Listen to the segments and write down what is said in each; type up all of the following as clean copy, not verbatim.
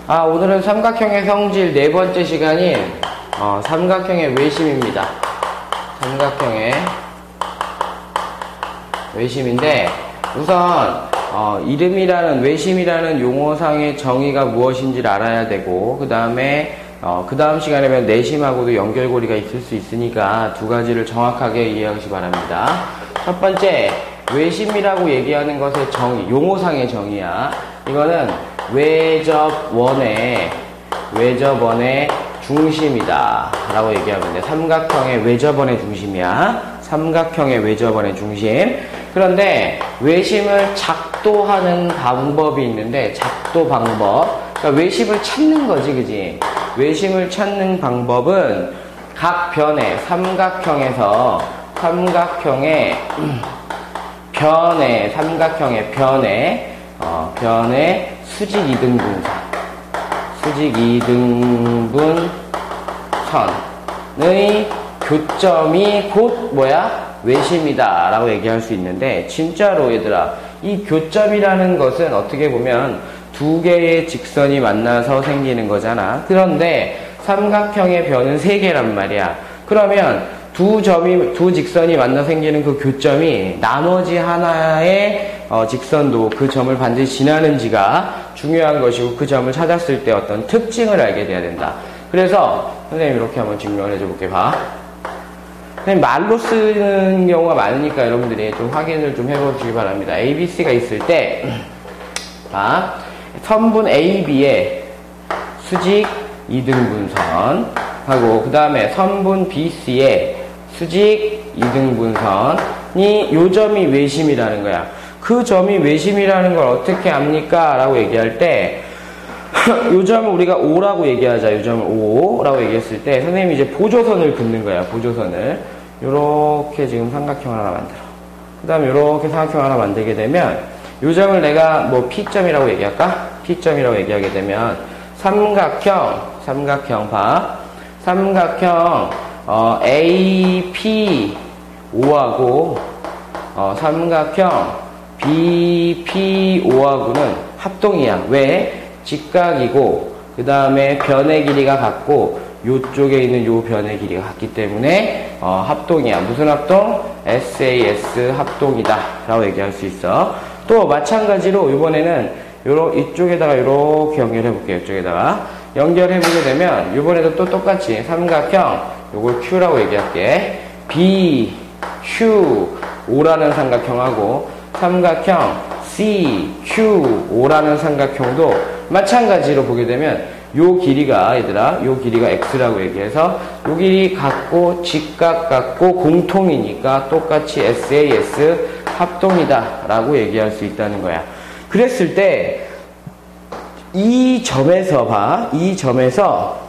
오늘은 삼각형의 성질 네 번째 시간인 삼각형의 외심입니다. 삼각형의 외심인데 우선 이름이라는 외심이라는 용어상의 정의가 무엇인지를 알아야 되고 그 다음에 그 다음 시간에 보면 내심하고도 연결고리가 있을 수 있으니까 두 가지를 정확하게 이해하시기 바랍니다. 첫 번째, 외심이라고 얘기하는 것의 정의, 용어상의 정의야. 이거는 외접원의 중심이다 라고 얘기하면 돼. 삼각형의 외접원의 중심이야. 삼각형의 외접원의 중심. 그런데 외심을 작도하는 방법이 있는데, 작도 방법, 그러니까 외심을 찾는 거지, 그지? 외심을 찾는 방법은 각 변의 삼각형에서 삼각형의 변의 수직 이등분선의 교점이 곧 뭐야? 외심이다 라고 얘기할 수 있는데, 진짜로 얘들아, 이 교점이라는 것은 어떻게 보면 두 개의 직선이 만나서 생기는 거잖아. 그런데 삼각형의 변은 세 개란 말이야. 그러면 두 직선이 만나 생기는 그 교점이 나머지 하나의 직선도 그 점을 반드시 지나는지가 중요한 것이고, 그 점을 찾았을 때 어떤 특징을 알게 돼야 된다. 그래서 선생님 이렇게 한번 증명을 해줘 볼게. 봐. 선생님 말로 쓰는 경우가 많으니까 여러분들이 좀 확인을 좀 해보시기 바랍니다. ABC가 있을 때 봐. 선분 AB의 수직 이등분선 하고 그 다음에 선분 BC의 수직 이등분선이 요 점이 외심이라는 거야. 그 점이 외심이라는 걸 어떻게 압니까? 라고 얘기할 때 요 점을 우리가 O라고 얘기하자. 요 점을 O라고 얘기했을 때 선생님이 이제 보조선을 긋는 거야. 보조선을 요렇게 지금 삼각형 하나 만들어. 그 다음에 요렇게 삼각형 하나 만들게 되면 요 점을 내가 뭐 P점이라고 얘기할까? P점이라고 얘기하게 되면 삼각형 봐. 삼각형 APO하고 삼각형 BPO하고는 합동이야. 왜? 직각이고 그 다음에 변의 길이가 같고 요쪽에 있는 요 변의 길이가 같기 때문에 합동이야. 무슨 합동? SAS 합동이다 라고 얘기할 수 있어. 또 마찬가지로 이번에는 이쪽에다가 이렇게 연결해 볼게요. 이쪽에다가 연결해 보게 되면 이번에도 또 똑같이 삼각형 요걸 Q라고 얘기할게. BQO라는 삼각형하고 삼각형 CQO라는 삼각형도 마찬가지로 보게 되면 요 길이가 얘들아 요 길이가 X라고 얘기해서 요 길이 같고 직각 같고 공통이니까 똑같이 SAS 합동이다 라고 얘기할 수 있다는 거야. 그랬을 때 이 점에서 봐. 이 점에서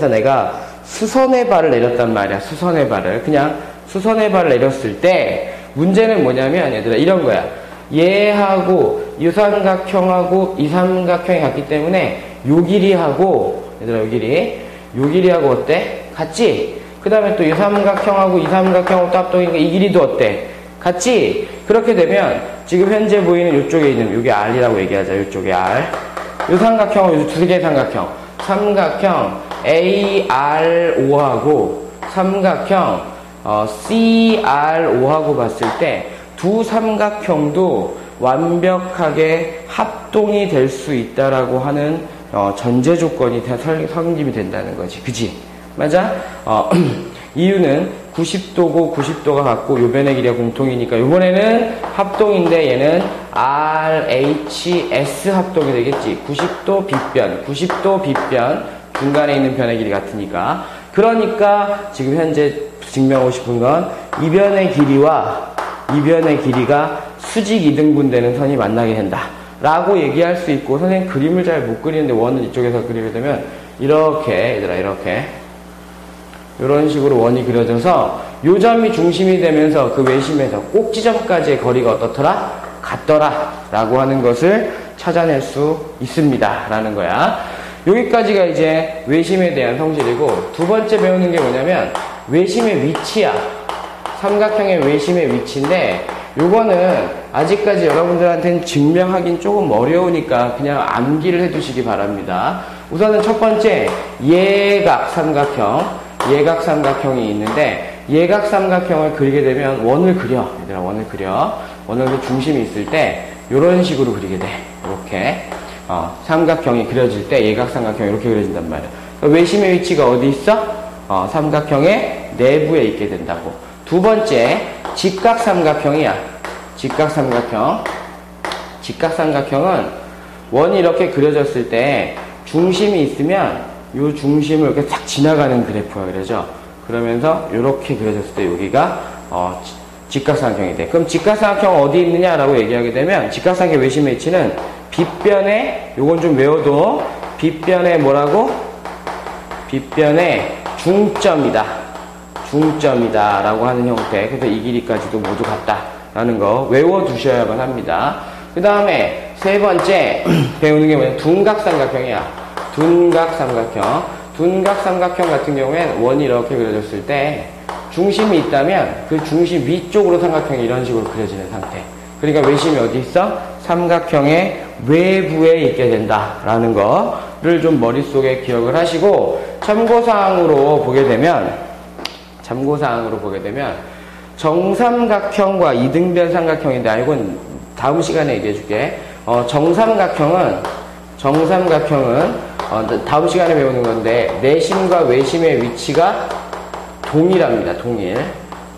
내가 수선의 발을 내렸단 말이야. 수선의 발을. 그냥 수선의 발을 내렸을 때 문제는 뭐냐면 얘들아 이런 거야. 얘하고 이 삼각형하고 이 삼각형이 같기 때문에 요 길이하고 얘들아 요 길이하고 어때? 같지? 그 다음에 또 이 삼각형하고 이 삼각형하고 또 합동이니까 이 길이도 어때? 같지? 그렇게 되면 지금 현재 보이는 요쪽에 있는 요게 R이라고 얘기하자. 요쪽에 R. 요 삼각형은 요 두 개의 삼각형 ARO하고 삼각형 CRO하고 봤을 때 두 삼각형도 완벽하게 합동이 될 수 있다라고 하는 전제 조건이 성립이 된다는 거지. 그치? 맞아? 이유는 90도고 90도가 같고 요 변의 길이가 공통이니까 이번에는 합동인데 얘는 RHS 합동이 되겠지. 90도 빗변 중간에 있는 변의 길이 같으니까. 그러니까 지금 현재 증명하고 싶은 건 이 변의 길이가 수직 이등분 되는 선이 만나게 된다 라고 얘기할 수 있고, 선생님 그림을 잘 못 그리는데 원은 이쪽에서 그리게 되면 이렇게 얘들아 이렇게 이런 식으로 원이 그려져서 요 점이 중심이 되면서 그 외심에서 꼭지점까지의 거리가 어떻더라? 같더라 라고 하는 것을 찾아낼 수 있습니다 라는 거야. 여기까지가 이제 외심에 대한 성질이고, 두 번째 배우는 게 뭐냐면 외심의 위치야. 삼각형의 외심의 위치인데 요거는 아직까지 여러분들한테는 증명하긴 조금 어려우니까 그냥 암기를 해두시기 바랍니다. 우선은 첫 번째, 예각삼각형이 있는데, 예각삼각형을 그리게 되면 원을 그려. 얘들아, 원을 그려. 원을 중심이 있을 때, 요런 식으로 그리게 돼. 이렇게. 삼각형이 그려질 때, 예각삼각형이 이렇게 그려진단 말이야. 외심의 위치가 어디 있어? 삼각형의 내부에 있게 된다고. 두 번째, 직각삼각형이야. 직각삼각형은 원이 이렇게 그려졌을 때 중심이 있으면 이 중심을 이렇게 싹 지나가는 그래프가 그려져. 그러면서 이렇게 그려졌을 때 여기가 직각삼각형이 돼. 그럼 직각삼각형 어디 있느냐라고 얘기하게 되면 직각삼각형 외심의 위치는 빗변에, 요건 좀 외워도, 빗변에 뭐라고? 빗변에 중점이다 라고 하는 형태. 그래서 이 길이까지도 모두 같다 라는 거 외워두셔야만 합니다. 그 다음에 세 번째 배우는 게 뭐냐면 둔각삼각형이야. 둔각삼각형 같은 경우에는 원이 이렇게 그려졌을 때 중심이 있다면 그 중심 위쪽으로 삼각형이 이런 식으로 그려지는 상태. 그러니까 외심이 어디 있어? 삼각형의 외부에 있게 된다라는 거를 좀 머릿속에 기억을 하시고, 참고사항으로 보게 되면 정삼각형과 이등변 삼각형인데, 이건 다음 시간에 얘기해 줄게. 정삼각형은 다음 시간에 배우는 건데, 내심과 외심의 위치가 동일합니다.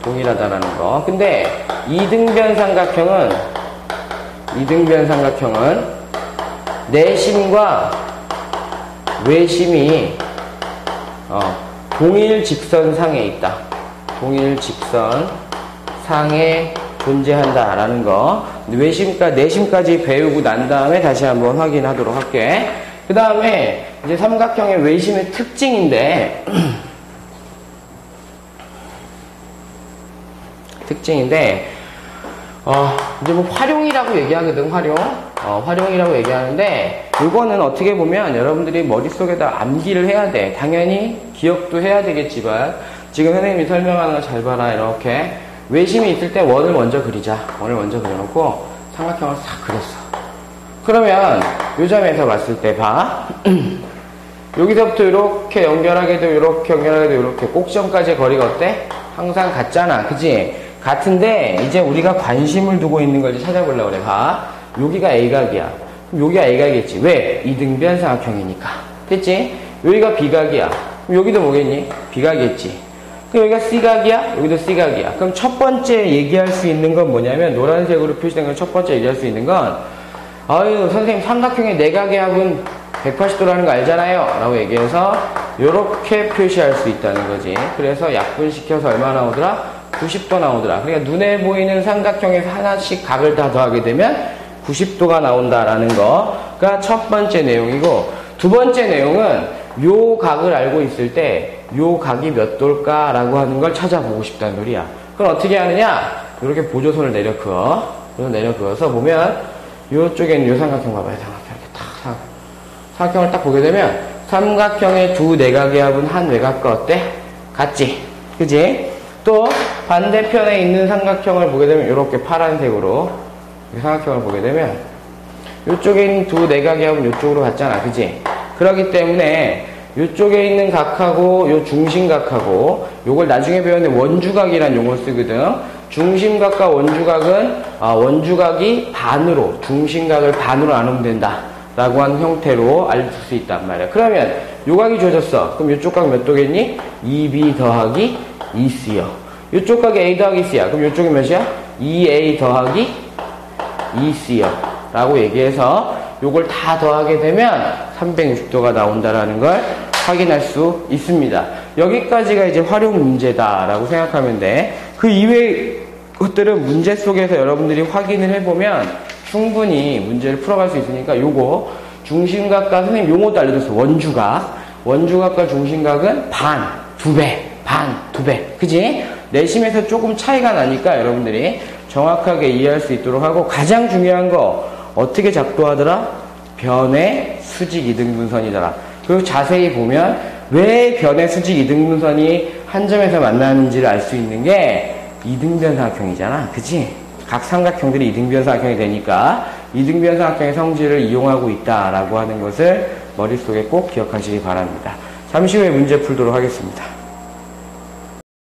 동일하다라는 거. 근데 이등변 삼각형은 내심과 외심이 동일 직선상에 있다. 동일 직선상에 존재한다라는 거. 내심까지 배우고 난 다음에 다시 한번 확인하도록 할게. 그 다음에 이제 삼각형의 외심의 특징인데 이제 뭐 활용이라고 얘기하거든, 활용이라고 얘기하는데, 이거는 어떻게 보면 여러분들이 머릿속에다 암기를 해야 돼. 당연히 기억도 해야 되겠지만, 지금 선생님이 설명하는 거 잘 봐라. 이렇게. 외심이 있을 때 원을 먼저 그리자. 원을 먼저 그려놓고, 삼각형을 싹 그렸어. 그러면, 요 점에서 봤을 때 봐. 여기서부터 이렇게 연결하게도, 이렇게 꼭지점까지의 거리가 어때? 항상 같잖아. 그치? 같은데 이제 우리가 관심을 두고 있는 걸 이제 찾아보려고 그래. 봐. 여기가 A각이야. 그럼 여기가 A각이겠지. 왜? 이등변 삼각형이니까. 됐지? 여기가 B각이야. 그럼 여기도 뭐겠니? B각이겠지. 그럼 여기가 C각이야? 여기도 C각이야. 그럼 첫 번째 얘기할 수 있는 건 뭐냐면, 노란색으로 표시된 건 첫 번째 얘기할 수 있는 건, 선생님 삼각형의 내각의 합은 180도라는 거 알잖아요 라고 얘기해서 요렇게 표시할 수 있다는 거지. 그래서 약분시켜서 얼마 나오더라? 90도 나오더라. 그러니까 눈에 보이는 삼각형에서 하나씩 각을 다 더하게 되면 90도가 나온다라는 거가 첫 번째 내용이고, 두 번째 내용은 요 각을 알고 있을 때 요 각이 몇 도일까라고 하는 걸 찾아보고 싶다는 소리야. 그럼 어떻게 하느냐? 이렇게 보조선을 내려 그어서 보면 요쪽에는 요 삼각형 봐봐요. 삼각형을 딱 보게 되면 삼각형의 두 내각의 합은 한 외곽과 어때? 같지? 그지? 또 반대편에 있는 삼각형을 보게 되면 이렇게 파란색으로 삼각형을 보게 되면 이쪽에 있는 두 내각의 합은 이쪽으로 갔잖아. 그지? 그렇기 때문에 이쪽에 있는 각하고 요 중심각하고, 요걸 나중에 배웠는데 원주각이라는 용어를 쓰거든. 중심각과 원주각은 원주각이 반으로, 중심각을 반으로 나누면 된다 라고 하는 형태로 알려줄 수 있단 말이야. 그러면 요 각이 주어졌어. 그럼 요쪽 각 몇 도겠니? 2b 더하기 2c요. 요쪽 각이 a 더하기 c야. 그럼 요쪽이 몇이야? 2a 더하기 2c요 라고 얘기해서 요걸 다 더하게 되면 360도가 나온다라는 걸 확인할 수 있습니다. 여기까지가 이제 활용 문제다라고 생각하면 돼. 그 이외의 것들은 문제 속에서 여러분들이 확인을 해보면 충분히 문제를 풀어갈 수 있으니까, 요거 중심각과 선생님 용어도 알려줬어. 원주각과 중심각은 두 배. 그지? 내심에서 조금 차이가 나니까 여러분들이 정확하게 이해할 수 있도록 하고, 가장 중요한 거 어떻게 작도하더라? 변의 수직 이등분선이더라. 그리고 자세히 보면 왜 변의 수직 이등분선이 한 점에서 만나는지를 알 수 있는 게 이등변 삼각형이잖아. 그치? 각 삼각형들이 이등변삼각형이 되니까 이등변삼각형의 성질을 이용하고 있다라고 하는 것을 머릿속에 꼭 기억하시기 바랍니다. 잠시 후에 문제 풀도록 하겠습니다.